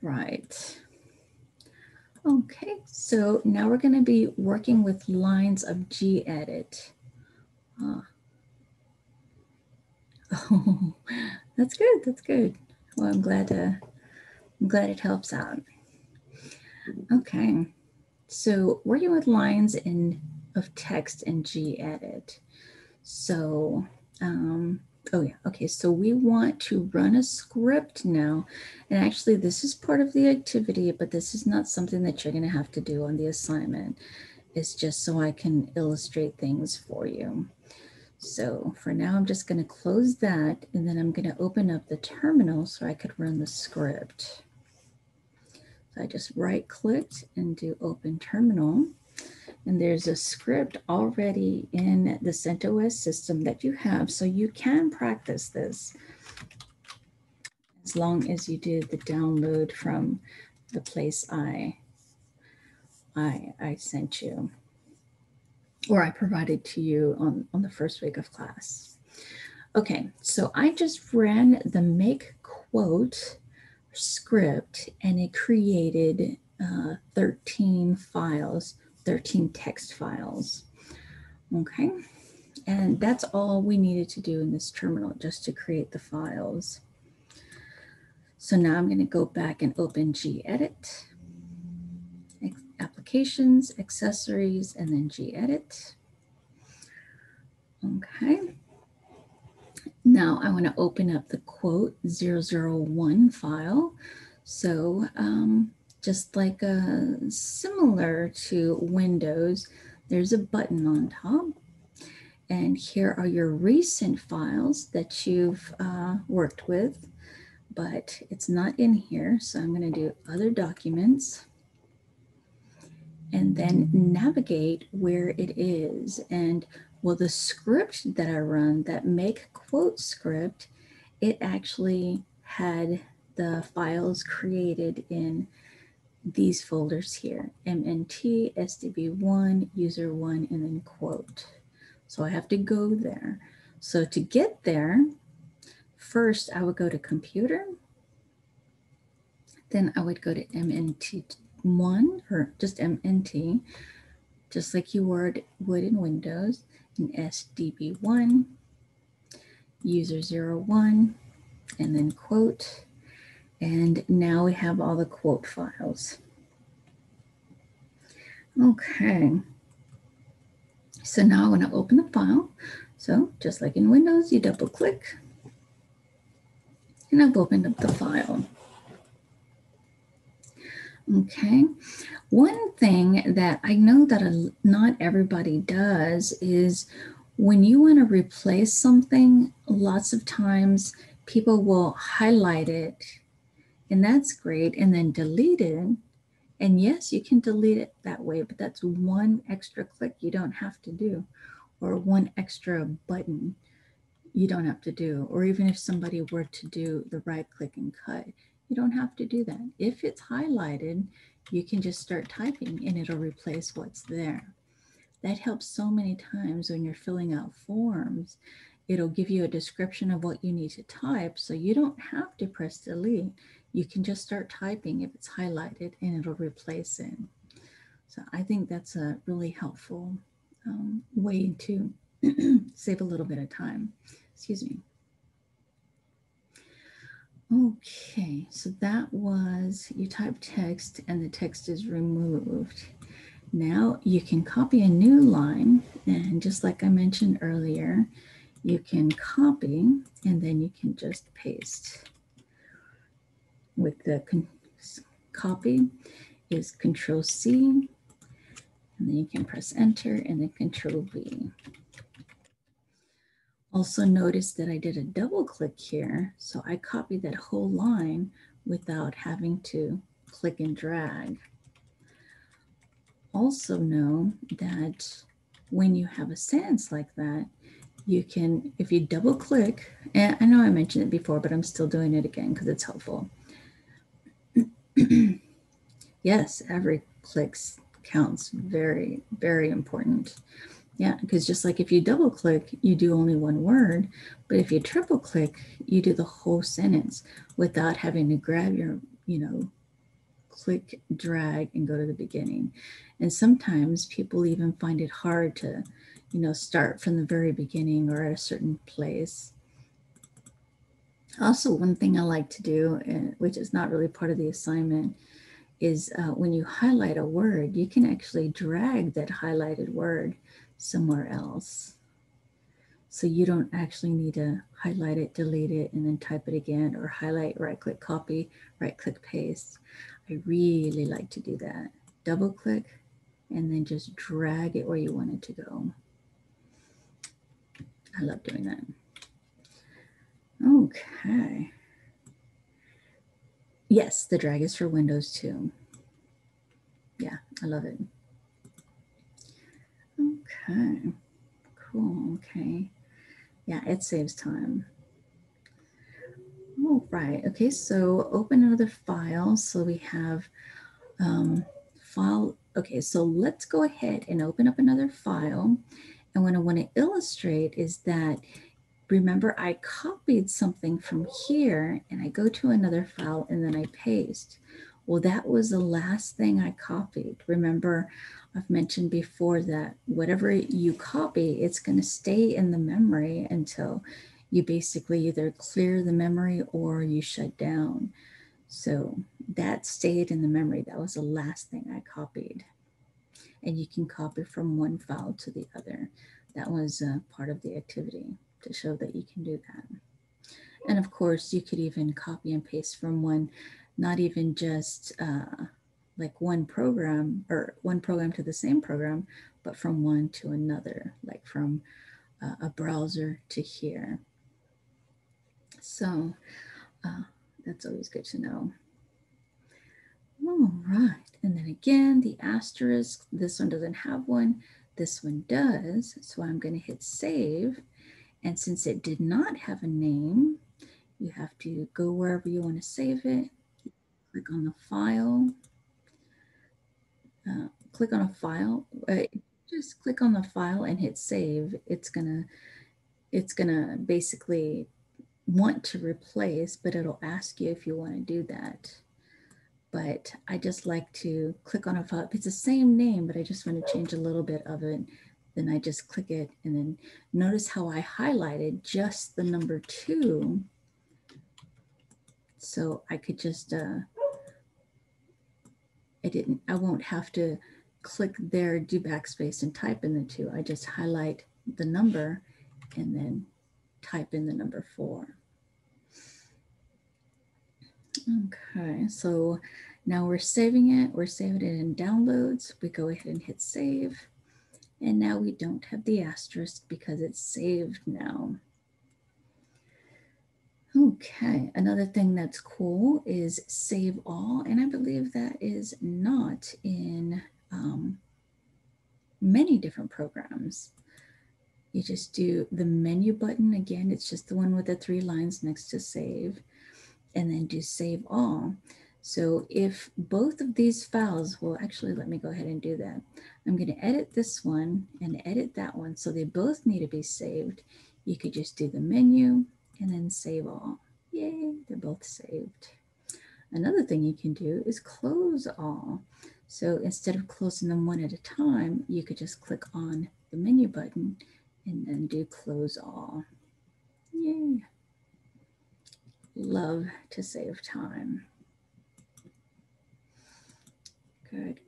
right. Okay, so now we're going to be working with lines of Gedit. Oh, that's good. That's good. Well, I'm glad it helps out. Okay, so working with lines of text in Gedit. So, oh yeah, okay. So we want to run a script now, and actually, this is part of the activity, but this is not something that you're going to have to do on the assignment. It's just so I can illustrate things for you. So for now, I'm just going to close that, and then I'm going to open up the terminal so I could run the script. So I just right-clicked and do Open Terminal, and there's a script already in the CentOS system that you have, so you can practice this as long as you do the download from the place I sent you, or I provided to you on the first week of class. Okay, so I just ran the make quote script, and it created 13 files, 13 text files. Okay, and that's all we needed to do in this terminal, just to create the files. So now I'm going to go back and open Gedit, Applications, Accessories, and then Gedit. Okay. Now I want to open up the quote 001 file. So just like similar to Windows, there's a button on top. And here are your recent files that you've worked with, but it's not in here. So I'm going to do Other Documents, and then navigate where it is. And well, the script that I run, that make quote script, it actually had the files created in these folders here: MNT, SDB1, user1, and then quote. So I have to go there. So to get there, first I would go to Computer, then I would go to MNT1, or just MNT, just like you would in Windows, and SDB1, user01, and then quote. And now we have all the quote files. Okay. So now I want to open the file. So just like in Windows, you double click, and I've opened up the file. Okay. One thing that I know that not everybody does is when you want to replace something, lots of times people will highlight it, and that's great, and then delete it. And yes, you can delete it that way, but that's one extra click you don't have to do, or one extra button you don't have to do. Or even if somebody were to do the right click and cut, you don't have to do that. If it's highlighted, you can just start typing and it'll replace what's there. That helps so many times when you're filling out forms. It'll give you a description of what you need to type, so you don't have to press delete. You can just start typing if it's highlighted, and it'll replace it. So I think that's a really helpful way to save a little bit of time. Excuse me. Okay, so that was, you type text and the text is removed. Now you can copy a new line, and just like I mentioned earlier, you can copy and then you can just paste. With the copy is Control-C, and then you can press Enter and then Control-V. Also notice that I did a double click here, so I copied that whole line without having to click and drag. Also know that when you have a sentence like that, you can, if you double click, and I know I mentioned it before, but I'm still doing it again because it's helpful. Yes, every click counts. Very, very important. Yeah, because just like if you double click, you do only one word, but if you triple click, you do the whole sentence without having to grab your, click, drag, and go to the beginning. And sometimes people even find it hard to, start from the very beginning or at a certain place. Also, one thing I like to do, which is not really part of the assignment, is when you highlight a word, you can actually drag that highlighted word somewhere else. So you don't actually need to highlight it, delete it, and then type it again, or highlight, right-click, copy, right-click, paste. I really like to do that. Double-click, and then just drag it where you want it to go. I love doing that. Okay. Yes, the drag is for Windows too. Yeah, I love it. Okay, cool, okay. Yeah, it saves time. All right, okay, so open another file. So we have file. Okay, so let's go ahead and open up another file. And what I want to illustrate is that, remember, I copied something from here and I go to another file and then I paste. Well, that was the last thing I copied. Remember, I've mentioned before that whatever you copy, it's going to stay in the memory until you basically either clear the memory or you shut down. So that stayed in the memory. That was the last thing I copied. And you can copy from one file to the other. That was part of the activity to show that you can do that. And of course, you could even copy and paste from one, not even just like one program or one program to the same program, but from one to another, like from a browser to here. So that's always good to know. All right, and then again, the asterisk, this one doesn't have one, this one does, so I'm going to hit save. And since it did not have a name, you have to go wherever you want to save it, click on the file, click on a file, just click on the file and hit save. It's gonna basically want to replace, but it'll ask you if you want to do that. But I just like to click on a file. It's the same name, but I just want to change a little bit of it. Then I just click it, and then notice how I highlighted just the number 2. So I could just, I won't have to click there, do backspace and type in the 2. I just highlight the number and then type in the number 4. Okay, so now we're saving it. We're saving it in downloads. We go ahead and hit save. And now we don't have the asterisk because it's saved now. Okay, another thing that's cool is save all. And I believe that is not in many different programs. You just do the menu button. Again, it's just the one with the 3 lines next to save, and then do save all. So if both of these files, well, actually, let me go ahead and do that. I'm going to edit this one and edit that one. So they both need to be saved. You could just do the menu and then save all. Yay, they're both saved. Another thing you can do is close all. So instead of closing them one at a time, you could just click on the menu button and then do close all. Yay. Love to save time. Good, good.